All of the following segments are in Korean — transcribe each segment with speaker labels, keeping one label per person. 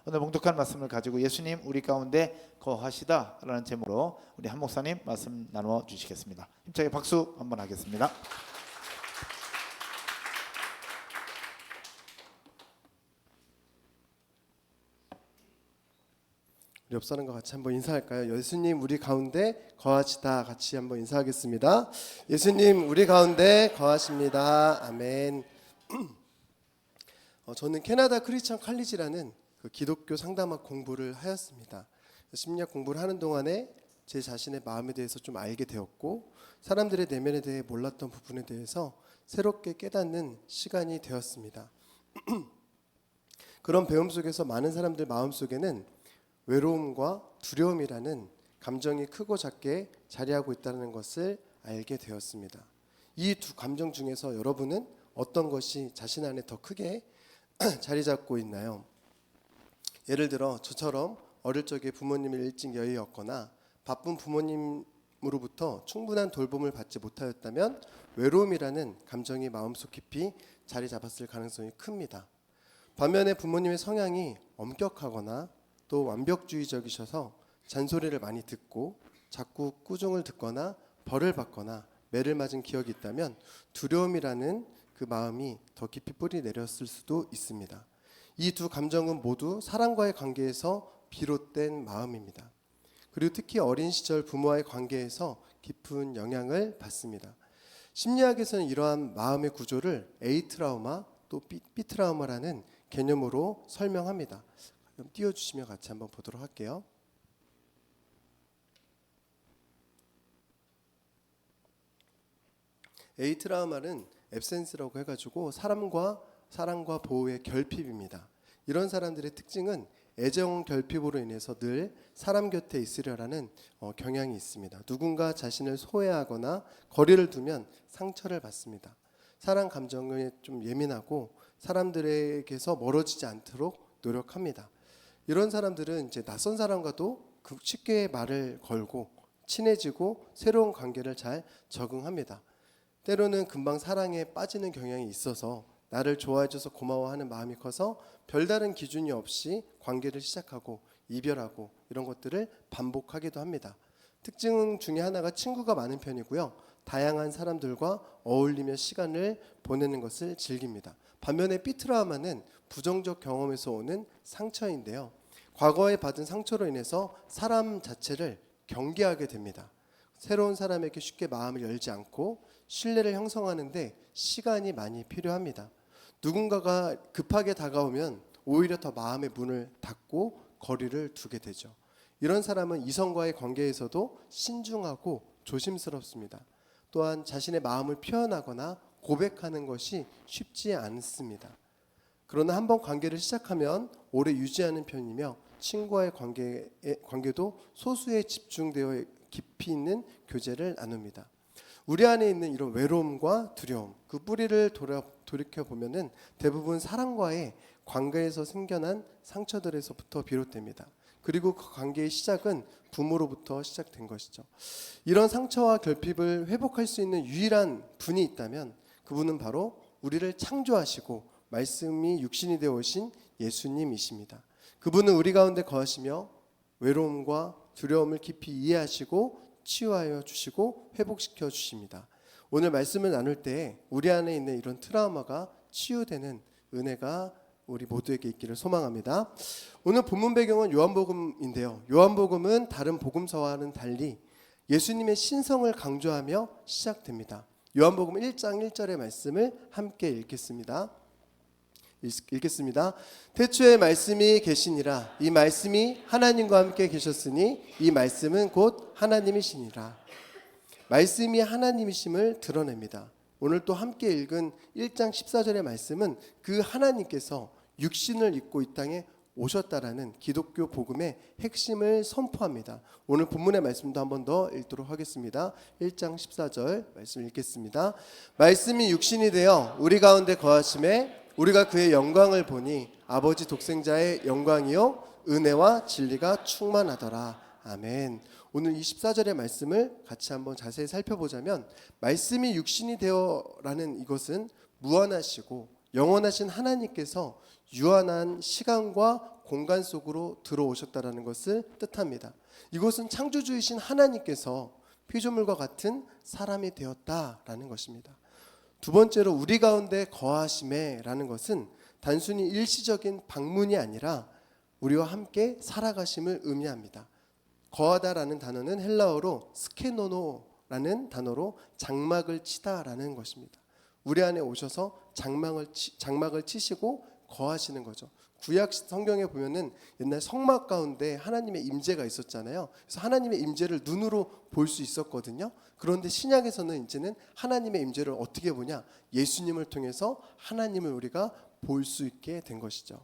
Speaker 1: 오늘 봉독한 말씀을 가지고 예수님 우리 가운데 거하시다 라는 제목으로 우리 한 목사님 말씀 나누어 주시겠습니다. 힘차게 박수 한번 하겠습니다.
Speaker 2: 우리 옆 사람과 같이 한번 인사할까요? 예수님 우리 가운데 거하시다. 같이 한번 인사하겠습니다. 예수님 우리 가운데 거하십니다. 아멘. 저는 캐나다 크리스천 칼리지라는 그 기독교 상담학 공부를 하였습니다. 심리학 공부를 하는 동안에 제 자신의 마음에 대해서 좀 알게 되었고, 사람들의 내면에 대해 몰랐던 부분에 대해서 새롭게 깨닫는 시간이 되었습니다. 그런 배움 속에서 많은 사람들 마음속에는 외로움과 두려움이라는 감정이 크고 작게 자리하고 있다는 것을 알게 되었습니다. 이 두 감정 중에서 여러분은 어떤 것이 자신 안에 더 크게 자리 잡고 있나요? 예를 들어 저처럼 어릴 적에 부모님을 일찍 여의었거나 바쁜 부모님으로부터 충분한 돌봄을 받지 못하였다면 외로움이라는 감정이 마음속 깊이 자리 잡았을 가능성이 큽니다. 반면에 부모님의 성향이 엄격하거나 또 완벽주의적이셔서 잔소리를 많이 듣고 자꾸 꾸중을 듣거나 벌을 받거나 매를 맞은 기억이 있다면 두려움이라는 그 마음이 더 깊이 뿌리 내렸을 수도 있습니다. 이 두 감정은 모두 사랑과의 관계에서 비롯된 마음입니다. 그리고 특히 어린 시절 부모와의 관계에서 깊은 영향을 받습니다. 심리학에서는 이러한 마음의 구조를 A 트라우마 또 B 트라우마라는 개념으로 설명합니다. 그럼 띄워주시면 같이 한번 보도록 할게요. A 트라우마는 앱센스라고 해가지고 사랑과 보호의 결핍입니다. 이런 사람들의 특징은 애정 결핍으로 인해서 늘 사람 곁에 있으려라는 경향이 있습니다. 누군가 자신을 소외하거나 거리를 두면 상처를 받습니다. 사랑 감정에 좀 예민하고 사람들에게서 멀어지지 않도록 노력합니다. 이런 사람들은 이제 낯선 사람과도 쉽게 말을 걸고 친해지고 새로운 관계를 잘 적응합니다. 때로는 금방 사랑에 빠지는 경향이 있어서 나를 좋아해줘서 고마워하는 마음이 커서 별다른 기준이 없이 관계를 시작하고 이별하고 이런 것들을 반복하기도 합니다. 특징 중에 하나가 친구가 많은 편이고요. 다양한 사람들과 어울리며 시간을 보내는 것을 즐깁니다. 반면에 B트라우마는 부정적 경험에서 오는 상처인데요. 과거에 받은 상처로 인해서 사람 자체를 경계하게 됩니다. 새로운 사람에게 쉽게 마음을 열지 않고 신뢰를 형성하는데 시간이 많이 필요합니다. 누군가가 급하게 다가오면 오히려 더 마음의 문을 닫고 거리를 두게 되죠. 이런 사람은 이성과의 관계에서도 신중하고 조심스럽습니다. 또한 자신의 마음을 표현하거나 고백하는 것이 쉽지 않습니다. 그러나 한번 관계를 시작하면 오래 유지하는 편이며 친구와의 관계도 소수에 집중되어 깊이 있는 교제를 나눕니다. 우리 안에 있는 이런 외로움과 두려움, 그 뿌리를 돌이켜보면 대부분 사랑과의 관계에서 생겨난 상처들에서부터 비롯됩니다. 그리고 그 관계의 시작은 부모로부터 시작된 것이죠. 이런 상처와 결핍을 회복할 수 있는 유일한 분이 있다면 그분은 바로 우리를 창조하시고 말씀이 육신이 되어 오신 예수님이십니다. 그분은 우리 가운데 거하시며 외로움과 두려움을 깊이 이해하시고 치유하여 주시고 회복시켜 주십니다. 오늘 말씀을 나눌 때 우리 안에 있는 이런 트라우마가 치유되는 은혜가 우리 모두에게 있기를 소망합니다. 오늘 본문 배경은 요한복음인데요. 요한복음은 다른 복음서와는 달리 예수님의 신성을 강조하며 시작됩니다. 요한복음 1장 1절의 말씀을 함께 읽겠습니다. 태초에 말씀이 계시니라. 이 말씀이 하나님과 함께 계셨으니 이 말씀은 곧 하나님이시니라. 말씀이 하나님이심을 드러냅니다. 오늘 또 함께 읽은 1장 14절의 말씀은 그 하나님께서 육신을 입고 이 땅에 오셨다라는 기독교 복음의 핵심을 선포합니다. 오늘 본문의 말씀도 한 번 더 읽도록 하겠습니다. 1장 14절 말씀 읽겠습니다. 말씀이 육신이 되어 우리 가운데 거하심에 우리가 그의 영광을 보니 아버지 독생자의 영광이요 은혜와 진리가 충만하더라. 아멘. 오늘 24절의 말씀을 같이 한번 자세히 살펴보자면 말씀이 육신이 되어라는 이것은 무한하시고 영원하신 하나님께서 유한한 시간과 공간 속으로 들어오셨다라는 것을 뜻합니다. 이것은 창조주이신 하나님께서 피조물과 같은 사람이 되었다라는 것입니다. 두 번째로 우리 가운데 거하심에라는 것은 단순히 일시적인 방문이 아니라 우리와 함께 살아가심을 의미합니다. 거하다라는 단어는 헬라어로 스케노노라는 단어로 장막을 치다라는 것입니다. 우리 안에 오셔서 장막을 치시고 거하시는 거죠. 구약 성경에 보면은 옛날 성막 가운데 하나님의 임재가 있었잖아요. 그래서 하나님의 임재를 눈으로 볼 수 있었거든요. 그런데 신약에서는 이제는 하나님의 임재를 어떻게 보냐? 예수님을 통해서 하나님을 우리가 볼 수 있게 된 것이죠.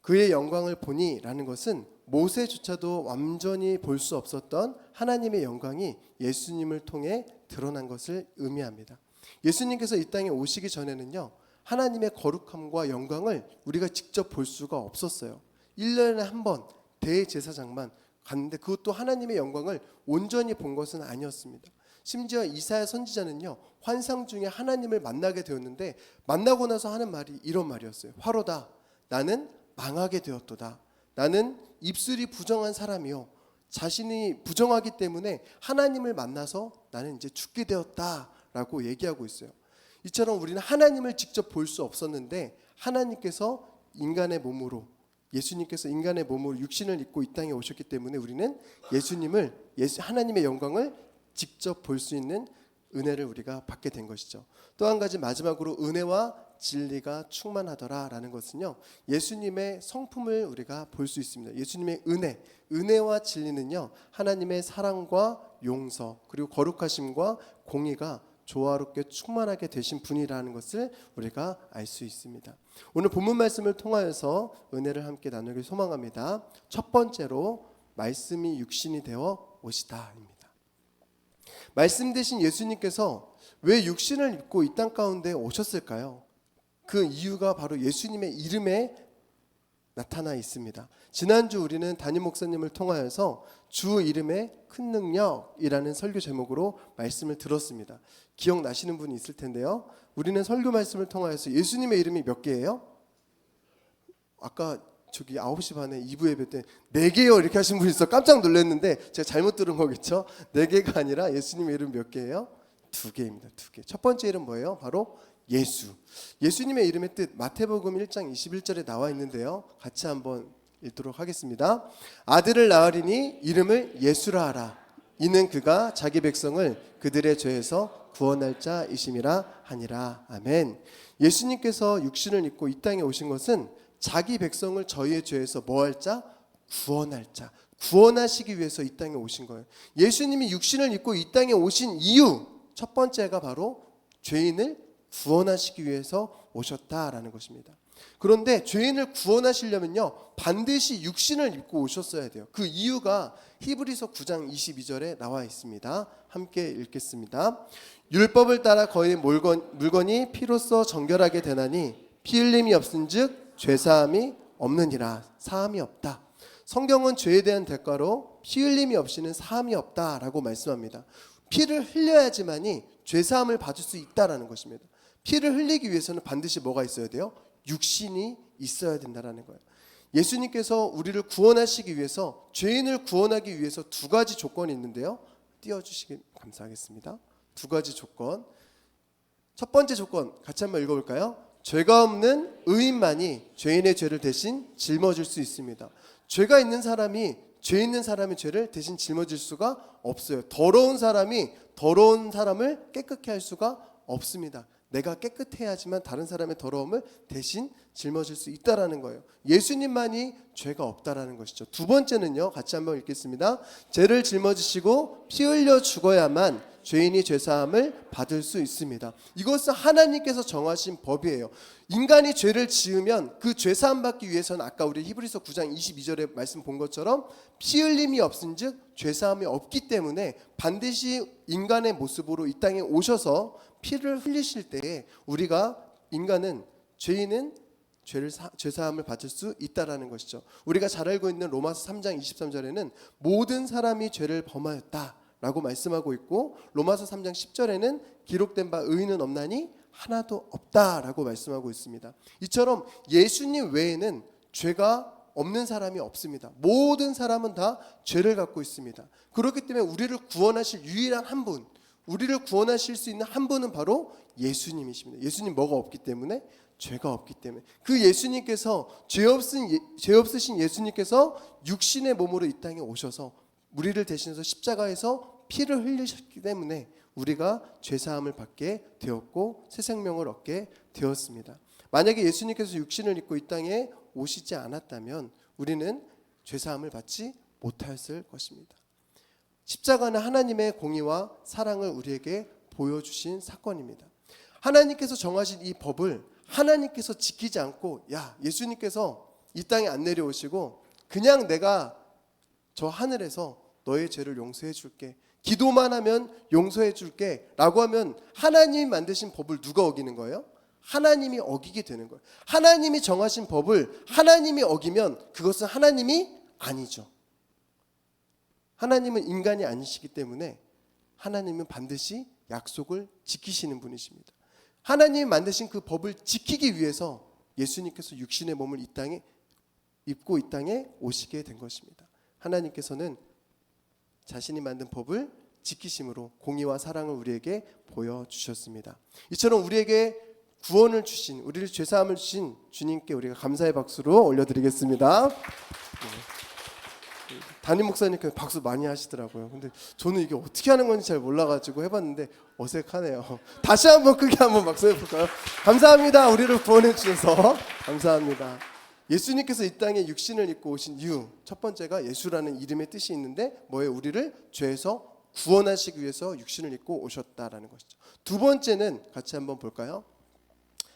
Speaker 2: 그의 영광을 보니라는 것은 모세조차도 완전히 볼 수 없었던 하나님의 영광이 예수님을 통해 드러난 것을 의미합니다. 예수님께서 이 땅에 오시기 전에는요, 하나님의 거룩함과 영광을 우리가 직접 볼 수가 없었어요. 1년에 한 번 대제사장만 갔는데 그것도 하나님의 영광을 온전히 본 것은 아니었습니다. 심지어 이사야 선지자는요, 환상 중에 하나님을 만나게 되었는데 만나고 나서 하는 말이 이런 말이었어요. 화로다, 나는 망하게 되었도다. 나는 입술이 부정한 사람이요, 자신이 부정하기 때문에 하나님을 만나서 나는 이제 죽게 되었다라고 얘기하고 있어요. 이처럼 우리는 하나님을 직접 볼 수 없었는데 하나님께서 인간의 몸으로, 예수님께서 인간의 몸으로 육신을 입고 이 땅에 오셨기 때문에 우리는 예수님을, 하나님의 영광을 직접 볼 수 있는 은혜를 우리가 받게 된 것이죠. 또 한 가지 마지막으로 은혜와 진리가 충만하더라라는 것은요, 예수님의 성품을 우리가 볼 수 있습니다. 예수님의 은혜와 진리는요, 하나님의 사랑과 용서 그리고 거룩하심과 공의가 조화롭게 충만하게 되신 분이라는 것을 우리가 알 수 있습니다. 오늘 본문 말씀을 통하여서 은혜를 함께 나누길 소망합니다. 첫 번째로 말씀이 육신이 되어 오시다입니다. 말씀 되신 예수님께서 왜 육신을 입고 이 땅 가운데 오셨을까요? 그 이유가 바로 예수님의 이름에 나타나 있습니다. 지난주 우리는 담임 목사님을 통하여서 주 이름의 큰 능력이라는 설교 제목으로 말씀을 들었습니다. 기억나시는 분이 있을 텐데요. 우리는 설교 말씀을 통하여서 예수님의 이름이 몇 개예요? 아까 저기 9시 반에 2부 예배 때 4개요 이렇게 하신 분이 있어 깜짝 놀랐는데 제가 잘못 들은 거겠죠? 4개가 아니라 예수님의 이름 몇 개예요? 2개입니다. 2개. 첫 번째 이름 뭐예요? 바로 예수. 예수님의 이름의 뜻 마태복음 1장 21절에 나와 있는데요. 같이 한번 읽도록 하겠습니다. 아들을 낳으리니 이름을 예수라 하라. 이는 그가 자기 백성을 그들의 죄에서 구원할 자이심이라 하니라. 아멘. 예수님께서 육신을 입고 이 땅에 오신 것은 자기 백성을 저희의 죄에서 뭐할 자? 구원할 자. 구원하시기 위해서 이 땅에 오신 거예요. 예수님이 육신을 입고 이 땅에 오신 이유 첫 번째가 바로 죄인을 구원하시기 위해서 오셨다라는 것입니다. 그런데 죄인을 구원하시려면요, 반드시 육신을 입고 오셨어야 돼요. 그 이유가 히브리서 9장 22절에 나와 있습니다. 함께 읽겠습니다. 율법을 따라 거의 물건이 피로써 정결하게 되나니 피 흘림이 없은즉 죄사함이 없느니라. 사함이 없다. 성경은 죄에 대한 대가로 피 흘림이 없이는 사함이 없다라고 말씀합니다. 피를 흘려야지만이 죄사함을 받을 수 있다라는 것입니다. 피를 흘리기 위해서는 반드시 뭐가 있어야 돼요? 육신이 있어야 된다라는 거예요. 예수님께서 우리를 구원하시기 위해서, 죄인을 구원하기 위해서 두 가지 조건이 있는데요. 띄워주시기 감사하겠습니다. 두 가지 조건. 첫 번째 조건 같이 한번 읽어볼까요? 죄가 없는 의인만이 죄인의 죄를 대신 짊어질 수 있습니다. 죄가 있는 사람이 죄 있는 사람의 죄를 대신 짊어질 수가 없어요. 더러운 사람이 더러운 사람을 깨끗게 할 수가 없습니다. 내가 깨끗해야지만 다른 사람의 더러움을 대신 짊어질 수 있다라는 거예요. 예수님만이 죄가 없다라는 것이죠. 두 번째는요, 같이 한번 읽겠습니다. 죄를 짊어지시고 피 흘려 죽어야만 죄인이 죄사함을 받을 수 있습니다. 이것은 하나님께서 정하신 법이에요. 인간이 죄를 지으면 그 죄사함 받기 위해서는 아까 우리 히브리서 9장 22절에 말씀 본 것처럼 피 흘림이 없은즉 죄사함이 없기 때문에 반드시 인간의 모습으로 이 땅에 오셔서 피를 흘리실 때에 우리가 죄인은 죄사함을 받을 수 있다라는 것이죠. 우리가 잘 알고 있는 로마서 3장 23절에는 모든 사람이 죄를 범하였다라고 말씀하고 있고, 로마서 3장 10절에는 기록된 바 의인은 없나니 하나도 없다라고 말씀하고 있습니다. 이처럼 예수님 외에는 죄가 없는 사람이 없습니다. 모든 사람은 다 죄를 갖고 있습니다. 그렇기 때문에 우리를 구원하실 유일한 한 분, 우리를 구원하실 수 있는 한 분은 바로 예수님이십니다. 예수님 뭐가 없기 때문에? 죄가 없기 때문에. 그 예수님께서 죄 없으신 예수님께서 육신의 몸으로 이 땅에 오셔서 우리를 대신해서 십자가에서 피를 흘리셨기 때문에 우리가 죄 사함을 받게 되었고 새 생명을 얻게 되었습니다. 만약에 예수님께서 육신을 입고 이 땅에 오시지 않았다면 우리는 죄 사함을 받지 못했을 것입니다. 십자가는 하나님의 공의와 사랑을 우리에게 보여주신 사건입니다. 하나님께서 정하신 이 법을 하나님께서 지키지 않고, 야, 예수님께서 이 땅에 안 내려오시고 그냥 내가 저 하늘에서 너의 죄를 용서해 줄게, 기도만 하면 용서해 줄게 라고 하면 하나님이 만드신 법을 누가 어기는 거예요? 하나님이 어기게 되는 거예요. 하나님이 정하신 법을 하나님이 어기면 그것은 하나님이 아니죠. 하나님은 인간이 아니시기 때문에 하나님은 반드시 약속을 지키시는 분이십니다. 하나님이 만드신 그 법을 지키기 위해서 예수님께서 육신의 몸을 이 땅에 입고 이 땅에 오시게 된 것입니다. 하나님께서는 자신이 만든 법을 지키심으로 공의와 사랑을 우리에게 보여주셨습니다. 이처럼 우리에게 구원을 주신, 우리를 죄사함을 주신 주님께 우리가 감사의 박수로 올려드리겠습니다. 담임 목사님께서 박수 많이 하시더라고요. 근데 저는 이게 어떻게 하는 건지 잘 몰라가지고 해봤는데 어색하네요. 다시 한번 크게 한번 박수 해볼까요? 감사합니다. 우리를 구원해 주셔서 감사합니다. 예수님께서 이 땅에 육신을 입고 오신 이유, 첫 번째가 예수라는 이름의 뜻이 있는데 뭐예요? 우리를 죄에서 구원하시기 위해서 육신을 입고 오셨다라는 것이죠. 두 번째는 같이 한번 볼까요?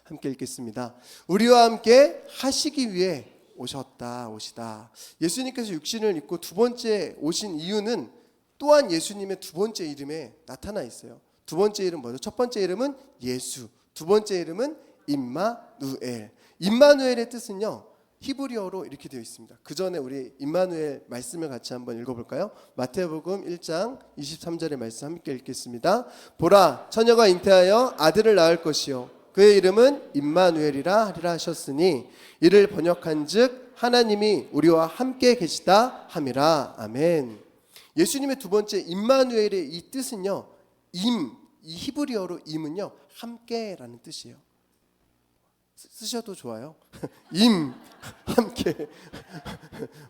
Speaker 2: 함께 읽겠습니다. 우리와 함께 하시기 위해 오시다. 예수님께서 육신을 입고 두 번째 오신 이유는 또한 예수님의 두 번째 이름에 나타나 있어요. 두 번째 이름 뭐죠? 첫 번째 이름은 예수, 두 번째 이름은 임마누엘. 임마누엘의 뜻은요, 히브리어로 이렇게 되어 있습니다. 그 전에 우리 임마누엘 말씀을 같이 한번 읽어볼까요? 마태복음 1장 23절의 말씀 함께 읽겠습니다. 보라, 처녀가 잉태하여 아들을 낳을 것이요 그의 이름은 임마누엘이라 하리라 하셨으니 이를 번역한즉 하나님이 우리와 함께 계시다 함이라. 아멘. 예수님의 두 번째 임마누엘의 이 뜻은요, 이 히브리어로 임은요, 함께라는 뜻이에요. 쓰셔도 좋아요. 함께.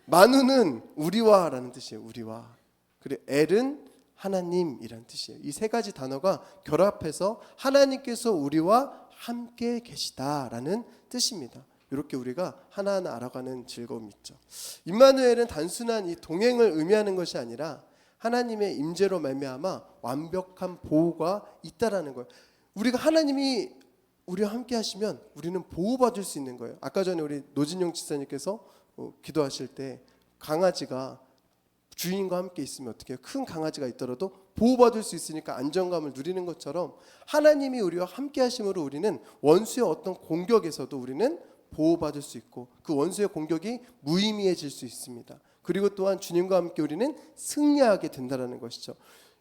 Speaker 2: 마누는 우리와라는 뜻이에요. 우리와. 그리고 엘은 하나님이라는 뜻이에요. 이 세 가지 단어가 결합해서 하나님께서 우리와 함께 계시다라는 뜻입니다. 이렇게 우리가 하나하나 알아가는 즐거움이 있죠. 임마누엘은 단순한 이 동행을 의미하는 것이 아니라 하나님의 임재로 말미암아 완벽한 보호가 있다라는 거예요. 우리가 하나님이 우리와 함께 하시면 우리는 보호받을 수 있는 거예요. 아까 전에 우리 노진용 지사님께서 기도하실 때 강아지가 주인과 함께 있으면 어떻게 해요? 큰 강아지가 있더라도 보호받을 수 있으니까 안정감을 누리는 것처럼 하나님이 우리와 함께 하심으로 우리는 원수의 어떤 공격에서도 우리는 보호받을 수 있고 그 원수의 공격이 무의미해질 수 있습니다. 그리고 또한 주님과 함께 우리는 승리하게 된다는 것이죠.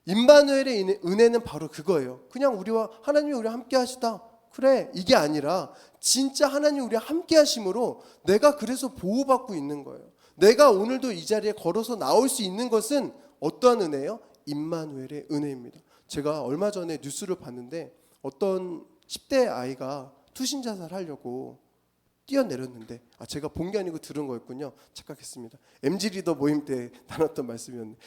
Speaker 2: 임마누엘의 은혜는 바로 그거예요. 그냥 하나님이 우리와 함께 하시다, 그래, 이게 아니라 진짜 하나님 우리와 함께 하심으로 내가 그래서 보호받고 있는 거예요. 내가 오늘도 이 자리에 걸어서 나올 수 있는 것은 어떠한 은혜예요? 임마누엘의 은혜입니다. 제가 얼마 전에 뉴스를 봤는데 어떤 10대 아이가 투신자살하려고 뛰어내렸는데, 제가 본 게 아니고 들은 거였군요. 착각했습니다. MG 리더 모임 때 나눴던 말씀이었는데,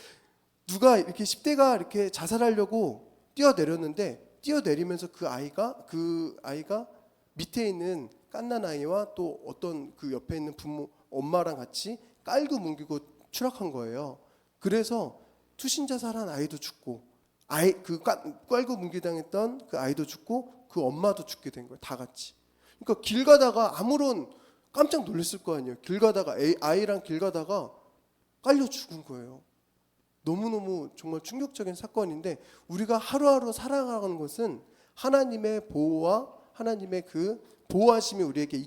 Speaker 2: 누가 이렇게 10대가 이렇게 자살하려고 뛰어내렸는데 뛰어내리면서 그 아이가 밑에 있는 갓난 아이와 또 어떤 그 옆에 있는 부모 엄마랑 같이 깔고 뭉개고 추락한 거예요. 그래서 투신자살한 아이도 죽고 그 깔고 뭉개당했던 그 아이도 죽고 그 엄마도 죽게 된 거예요. 다 같이. 그러니까 길 가다가 아무런 깜짝 놀랐을 거 아니에요. 길 가다가 아이랑 길 가다가 깔려 죽은 거예요. 너무너무 정말 충격적인 사건인데 우리가 하루하루 살아가는 것은 하나님의 보호와 하나님의 그 보호하심이 우리에게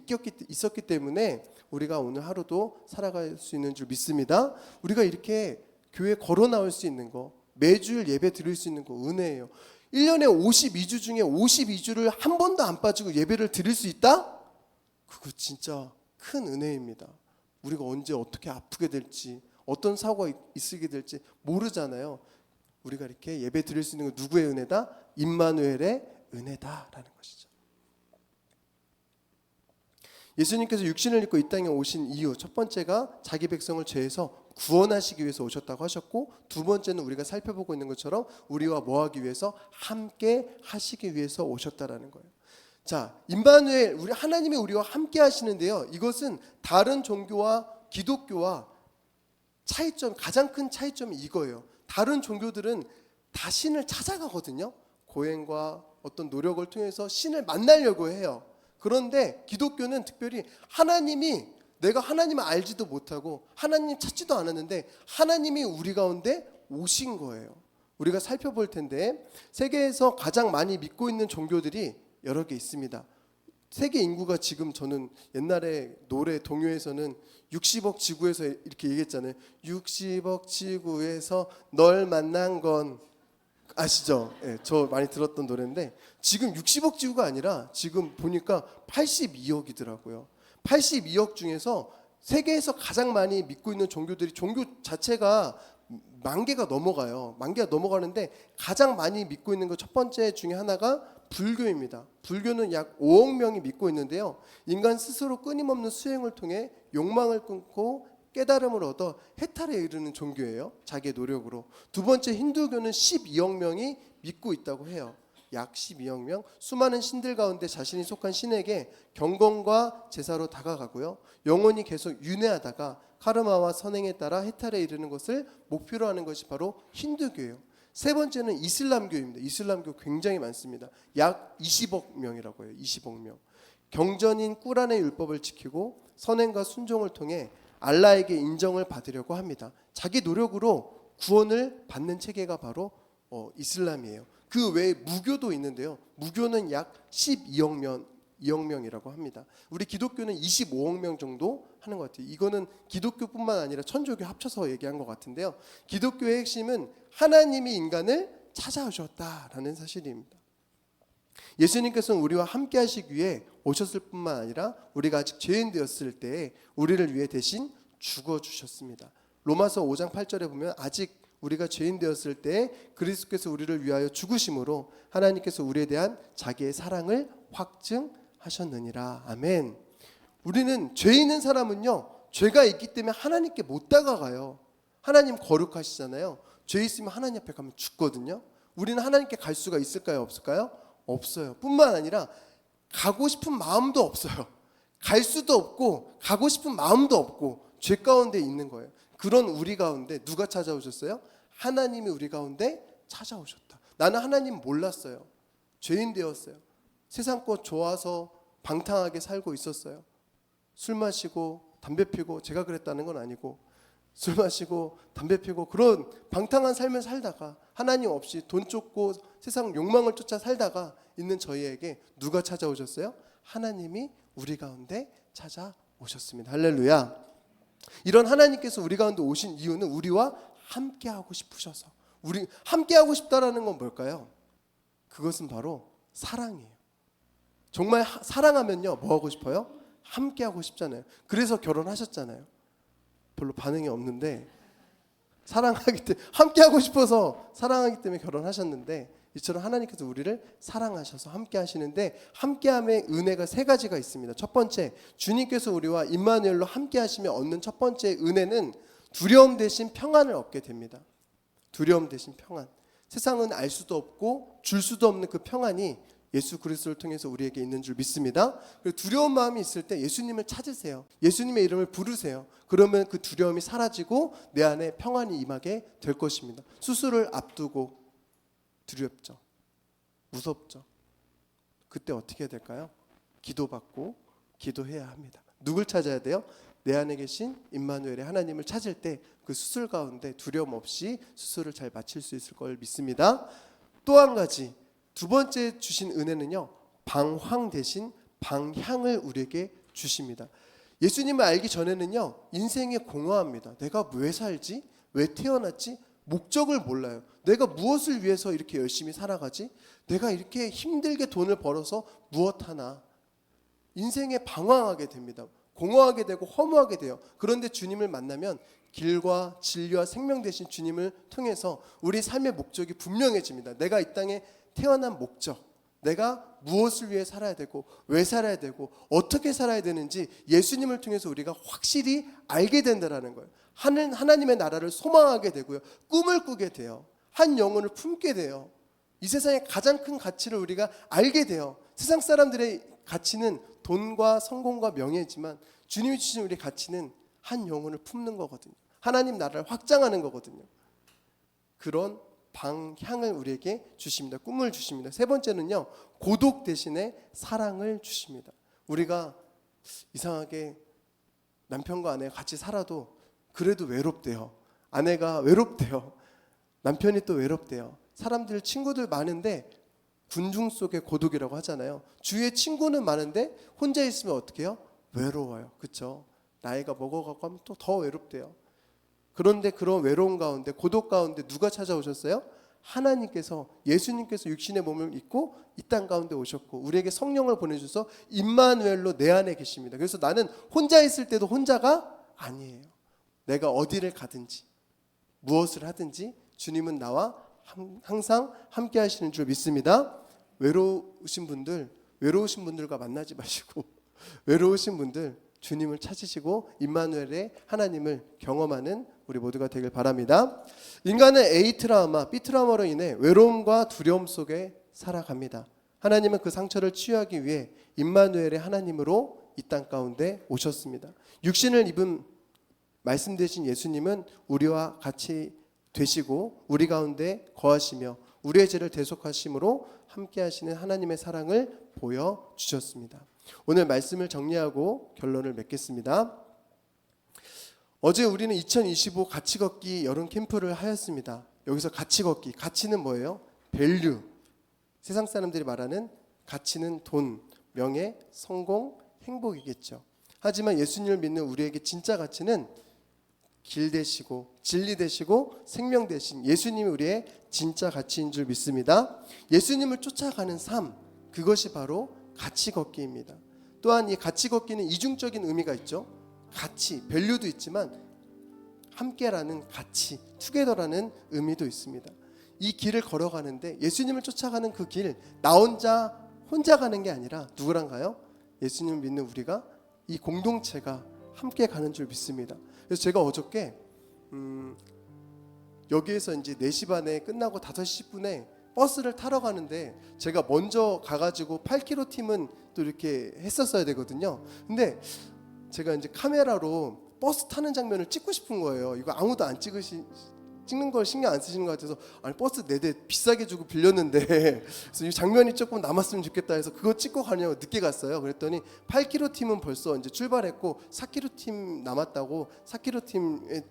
Speaker 2: 있었기 때문에 우리가 오늘 하루도 살아갈 수 있는 줄 믿습니다. 우리가 이렇게 교회 걸어 나올 수 있는 거, 매주일 예배 드릴 수 있는 거 은혜예요. 1년에 52주 중에 52주를 한 번도 안 빠지고 예배를 드릴 수 있다? 그거 진짜 큰 은혜입니다. 우리가 언제 어떻게 아프게 될지, 어떤 사고가 있게 될지 모르잖아요. 우리가 이렇게 예배 드릴 수 있는 건 누구의 은혜다? 임마누엘의 은혜다라는 것이죠. 예수님께서 육신을 입고 이 땅에 오신 이유, 첫 번째가 자기 백성을 죄에서 구원하시기 위해서 오셨다고 하셨고, 두 번째는 우리가 살펴보고 있는 것처럼 우리와 뭐하기 위해서? 함께 하시기 위해서 오셨다라는 거예요. 자, 임마누엘, 우리 하나님이 우리와 함께 하시는데요. 이것은 다른 종교와 기독교와 차이점, 가장 큰 차이점이 이거예요. 다른 종교들은 다 신을 찾아가거든요. 고행과 어떤 노력을 통해서 신을 만나려고 해요. 그런데 기독교는 특별히 내가 하나님을 알지도 못하고 하나님 찾지도 않았는데 하나님이 우리 가운데 오신 거예요. 우리가 살펴볼 텐데 세계에서 가장 많이 믿고 있는 종교들이 여러 개 있습니다. 세계 인구가 지금, 저는 옛날에 노래 동요에서는 60억 지구에서 이렇게 얘기했잖아요. 60억 지구에서 널 만난 건, 아시죠? 네, 저 많이 들었던 노래인데 지금 60억 지구가 아니라 지금 보니까 82억이더라고요. 82억 중에서 세계에서 가장 많이 믿고 있는 종교들이, 종교 자체가 10,000개가 넘어가요. 10,000개가 넘어가는데 가장 많이 믿고 있는 것 첫 번째 중에 하나가 불교입니다. 불교는 약 5억 명이 믿고 있는데요. 인간 스스로 끊임없는 수행을 통해 욕망을 끊고 깨달음을 얻어 해탈에 이르는 종교예요. 자기의 노력으로. 두 번째 힌두교는 12억 명이 믿고 있다고 해요. 약 12억 명. 수많은 신들 가운데 자신이 속한 신에게 경건과 제사로 다가가고요. 영원히 계속 윤회하다가 카르마와 선행에 따라 해탈에 이르는 것을 목표로 하는 것이 바로 힌두교예요. 세 번째는 이슬람교입니다. 이슬람교 굉장히 많습니다. 약 20억 명이라고 해요. 20억 명. 경전인 꾸란의 율법을 지키고 선행과 순종을 통해 알라에게 인정을 받으려고 합니다. 자기 노력으로 구원을 받는 체계가 바로 이슬람이에요. 그 외에 무교도 있는데요. 무교는 약 12억 명이라고 합니다. 우리 기독교는 25억 명 정도 하는 것 같아요. 이거는 기독교뿐만 아니라 천주교 합쳐서 얘기한 것 같은데요. 기독교의 핵심은 하나님이 인간을 찾아오셨다라는 사실입니다. 예수님께서는 우리와 함께 하시기 위해 오셨을 뿐만 아니라 우리가 아직 죄인 되었을 때 우리를 위해 대신 죽어주셨습니다. 로마서 5장 8절에 보면 아직 우리가 죄인 되었을 때 그리스도께서 우리를 위하여 죽으심으로 하나님께서 우리에 대한 자기의 사랑을 확증하셨느니라. 아멘. 우리는 죄 있는 사람은요, 죄가 있기 때문에 하나님께 못 다가가요. 하나님 거룩하시잖아요. 죄 있으면 하나님 앞에 가면 죽거든요. 우리는 하나님께 갈 수가 있을까요? 없을까요? 없어요. 뿐만 아니라 가고 싶은 마음도 없어요. 갈 수도 없고 가고 싶은 마음도 없고 죄 가운데 있는 거예요. 그런 우리 가운데 누가 찾아오셨어요? 하나님이 우리 가운데 찾아오셨다. 나는 하나님 몰랐어요. 죄인 되었어요. 세상 것 좋아서 방탕하게 살고 있었어요. 술 마시고 담배 피고, 제가 그랬다는 건 아니고 술 마시고 담배 피고 그런 방탕한 삶을 살다가 하나님 없이 돈 쫓고 세상 욕망을 쫓아 살다가 있는 저희에게 누가 찾아오셨어요? 하나님이 우리 가운데 찾아오셨습니다. 할렐루야. 이런 하나님께서 우리 가운데 오신 이유는 우리와 함께하고 싶으셔서. 우리 함께하고 싶다라는 건 뭘까요? 그것은 바로 사랑이에요. 정말 사랑하면요, 뭐 하고 싶어요? 함께하고 싶잖아요. 그래서 결혼하셨잖아요. 별로 반응이 없는데, 사랑하기 때문에, 함께하고 싶어서 사랑하기 때문에 결혼하셨는데, 이처럼 하나님께서 우리를 사랑하셔서 함께 하시는데, 함께함의 은혜가 세 가지가 있습니다. 첫 번째, 주님께서 우리와 임마누엘로 함께 하시며 얻는 첫 번째 은혜는 두려움 대신 평안을 얻게 됩니다. 두려움 대신 평안. 세상은 알 수도 없고 줄 수도 없는 그 평안이 예수 그리스도를 통해서 우리에게 있는 줄 믿습니다. 그리고 두려운 마음이 있을 때 예수님을 찾으세요. 예수님의 이름을 부르세요. 그러면 그 두려움이 사라지고 내 안에 평안이 임하게 될 것입니다. 수술을 앞두고 두렵죠. 무섭죠. 그때 어떻게 해야 될까요? 기도받고 기도해야 합니다. 누굴 찾아야 돼요? 내 안에 계신 임마누엘의 하나님을 찾을 때 그 수술 가운데 두려움 없이 수술을 잘 마칠 수 있을 걸 믿습니다. 또 한 가지, 두 번째 주신 은혜는요, 방황 대신 방향을 우리에게 주십니다. 예수님을 알기 전에는요, 인생에 공허합니다. 내가 왜 살지? 왜 태어났지? 목적을 몰라요. 내가 무엇을 위해서 이렇게 열심히 살아가지? 내가 이렇게 힘들게 돈을 벌어서 무엇 하나? 인생에 방황하게 됩니다. 공허하게 되고 허무하게 돼요. 그런데 주님을 만나면 길과 진리와 생명 되신 주님을 통해서 우리 삶의 목적이 분명해집니다. 내가 이 땅에 태어난 목적, 내가 무엇을 위해 살아야 되고 왜 살아야 되고 어떻게 살아야 되는지 예수님을 통해서 우리가 확실히 알게 된다라는 거예요. 하나님의 나라를 소망하게 되고요. 꿈을 꾸게 돼요. 한 영혼을 품게 돼요. 이 세상의 가장 큰 가치를 우리가 알게 돼요. 세상 사람들의 가치는 돈과 성공과 명예지만 주님이 주신 우리 가치는 한 영혼을 품는 거거든요. 하나님 나라를 확장하는 거거든요. 그런 방향을 우리에게 주십니다. 꿈을 주십니다. 세 번째는요, 고독 대신에 사랑을 주십니다. 우리가 이상하게 남편과 아내가 같이 살아도 그래도 외롭대요. 아내가 외롭대요. 남편이 또 외롭대요. 사람들 친구들 많은데 군중 속의 고독이라고 하잖아요. 주위에 친구는 많은데 혼자 있으면 어떻게 해요? 외로워요. 그렇죠? 나이가 먹어가고 하면 또 더 외롭대요. 그런데 그런 외로움 가운데 고독 가운데 누가 찾아오셨어요? 하나님께서, 예수님께서 육신의 몸을 입고 이 땅 가운데 오셨고 우리에게 성령을 보내주셔서 임마누엘로 내 안에 계십니다. 그래서 나는 혼자 있을 때도 혼자가 아니에요. 내가 어디를 가든지 무엇을 하든지 주님은 나와 항상 함께 하시는 줄 믿습니다. 외로우신 분들과 만나지 마시고 외로우신 분들 주님을 찾으시고 임마누엘의 하나님을 경험하는 우리 모두가 되길 바랍니다. 인간은 A 트라우마, B 트라우마로 인해 외로움과 두려움 속에 살아갑니다. 하나님은 그 상처를 치유하기 위해 임마누엘의 하나님으로 이 땅 가운데 오셨습니다. 육신을 입은 말씀 되신 예수님은 우리와 같이 되시고 우리 가운데 거하시며 우리의 죄를 대속하심으로 함께 하시는 하나님의 사랑을 보여주셨습니다. 오늘 말씀을 정리하고 결론을 맺겠습니다. 어제 우리는 2025 같이 걷기 여름 캠프를 하였습니다. 여기서 같이 걷기, 가치는 뭐예요? 밸류. 세상 사람들이 말하는 가치는 돈, 명예, 성공, 행복이겠죠. 하지만 예수님을 믿는 우리에게 진짜 가치는 길 되시고 진리 되시고 생명 되신 예수님이 우리의 진짜 가치인 줄 믿습니다. 예수님을 쫓아가는 삶, 그것이 바로 같이 걷기입니다. 또한 이 같이 걷기는 이중적인 의미가 있죠. 가치, 밸류도 있지만 함께라는 가치, 투게더라는 의미도 있습니다. 이 길을 걸어가는데 예수님을 쫓아가는 그 길, 나 혼자 가는 게 아니라 누구랑 가요? 예수님을 믿는 우리가 이 공동체가 함께 가는 줄 믿습니다. 그래서 제가 어저께 여기에서 이제 4시 반에 끝나고 5시 10분에 버스를 타러 가는데 제가 먼저 가가지고 8km 팀은 또 이렇게 했었어야 되거든요. 근데 제가 이제 카메라로 버스 타는 장면을 찍고 싶은 거예요. 이거 아무도 안 찍는 걸 신경 안 쓰시는 것 같아서 아니 버스 4대 비싸게 주고 빌렸는데 그래서 이 장면이 조금 남았으면 좋겠다 해서 그거 찍고 가냐고 늦게 갔어요. 그랬더니 8km 팀은 벌써 이제 출발했고 4km 팀 남았다고 4km 팀에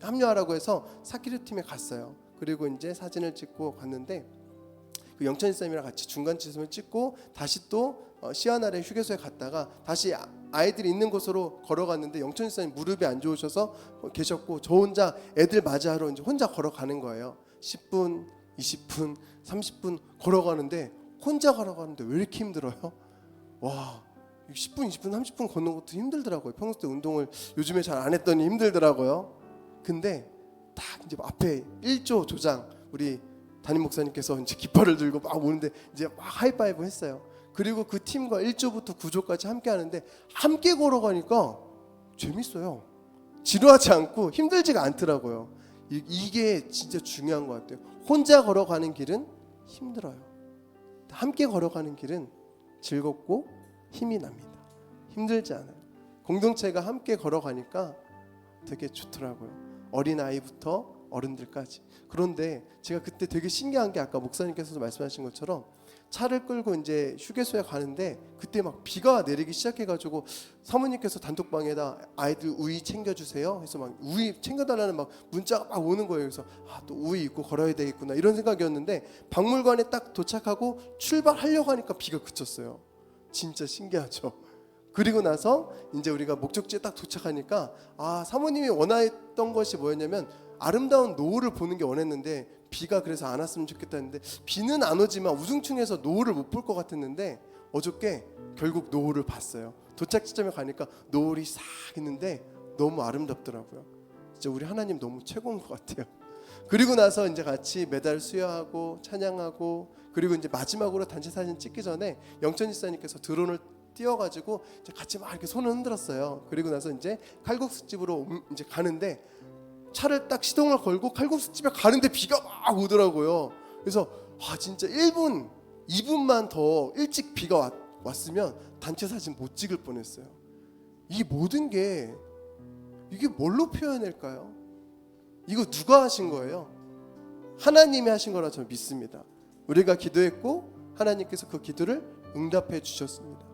Speaker 2: 합류하라고 해서 4km 팀에 갔어요. 그리고 이제 사진을 찍고 갔는데 그 영천이 쌤이랑 같이 중간 지점을 찍고 다시 또 시아나래 휴게소에 갔다가 다시 아이들이 있는 곳으로 걸어갔는데 영천이 쌤이 무릎이 안 좋으셔서 계셨고 저 혼자 애들 맞이하러 이제 혼자 걸어가는 거예요. 10분, 20분, 30분 걸어가는데 혼자 걸어가는데 왜 이렇게 힘들어요? 와, 10분, 20분, 30분 걷는 것도 힘들더라고요. 평소 때 운동을 요즘에 잘 안 했더니 힘들더라고요. 근데 딱 이제 앞에 1조 조장 우리 담임 목사님께서 이제 깃발을 들고 막 오는데 이제 막 하이파이브 했어요. 그리고 그 팀과 1조부터 9조까지 함께 하는데 함께 걸어가니까 재밌어요. 지루하지 않고 힘들지가 않더라고요. 이게 진짜 중요한 것 같아요. 혼자 걸어가는 길은 힘들어요. 함께 걸어가는 길은 즐겁고 힘이 납니다. 힘들지 않아요. 공동체가 함께 걸어가니까 되게 좋더라고요. 어린아이부터 어른들까지. 그런데 제가 그때 되게 신기한 게 아까 목사님께서도 말씀하신 것처럼 차를 끌고 이제 휴게소에 가는데 그때 막 비가 내리기 시작해가지고 사모님께서 단톡방에다 아이들 우유 챙겨주세요 해서 막 우유 챙겨달라는 막 문자가 막 오는 거예요. 그래서 또 우유 입고 걸어야 되겠구나 이런 생각이었는데 박물관에 딱 도착하고 출발하려고 하니까 비가 그쳤어요. 진짜 신기하죠. 그리고 나서 이제 우리가 목적지에 딱 도착하니까 사모님이 원했던 것이 뭐였냐면 아름다운 노을을 보는 게 원했는데 비가 그래서 안 왔으면 좋겠다 했는데 비는 안 오지만 우중충해서 노을을 못 볼 것 같았는데 어저께 결국 노을을 봤어요. 도착 지점에 가니까 노을이 싹 있는데 너무 아름답더라고요. 진짜 우리 하나님 너무 최고인 것 같아요. 그리고 나서 이제 같이 매달 수여하고 찬양하고, 그리고 이제 마지막으로 단체 사진 찍기 전에 영천 집사님께서 드론을 띄워가지고 이제 같이 막 이렇게 손을 흔들었어요. 그리고 나서 이제 칼국수 집으로 이제 가는데 차를 딱 시동을 걸고 칼국수 집에 가는데 비가 막 오더라고요. 그래서 진짜 1분, 2분만 더 일찍 비가 왔으면 단체 사진 못 찍을 뻔했어요. 이 모든 게 이게 뭘로 표현할까요? 이거 누가 하신 거예요? 하나님이 하신 거라 저는 믿습니다. 우리가 기도했고 하나님께서 그 기도를 응답해 주셨습니다.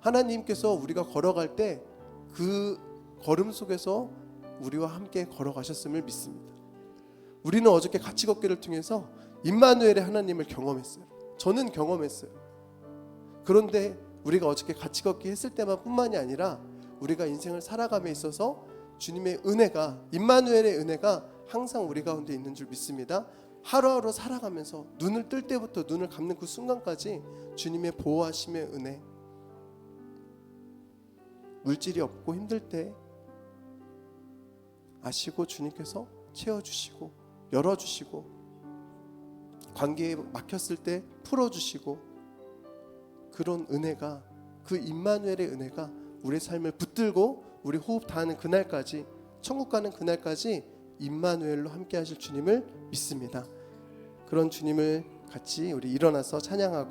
Speaker 2: 하나님께서 우리가 걸어갈 때 그 걸음 속에서 우리와 함께 걸어가셨음을 믿습니다. 우리는 어저께 같이 걷기를 통해서 임마누엘의 하나님을 경험했어요. 저는 경험했어요. 그런데 우리가 어저께 같이 걷기 했을 때만 뿐만이 아니라 우리가 인생을 살아감에 있어서 주님의 은혜가, 임마누엘의 은혜가 항상 우리 가운데 있는 줄 믿습니다. 하루하루 살아가면서 눈을 뜰 때부터 눈을 감는 그 순간까지 주님의 보호하심의 은혜, 물질이 없고 힘들 때 아시고 주님께서 채워주시고 열어주시고, 관계에 막혔을 때 풀어주시고, 그런 은혜가, 그 임마누엘의 은혜가 우리의 삶을 붙들고 우리 호흡 다하는 그날까지, 천국 가는 그날까지 임마누엘로 함께 하실 주님을 믿습니다. 그런 주님을 같이 우리 일어나서 찬양하고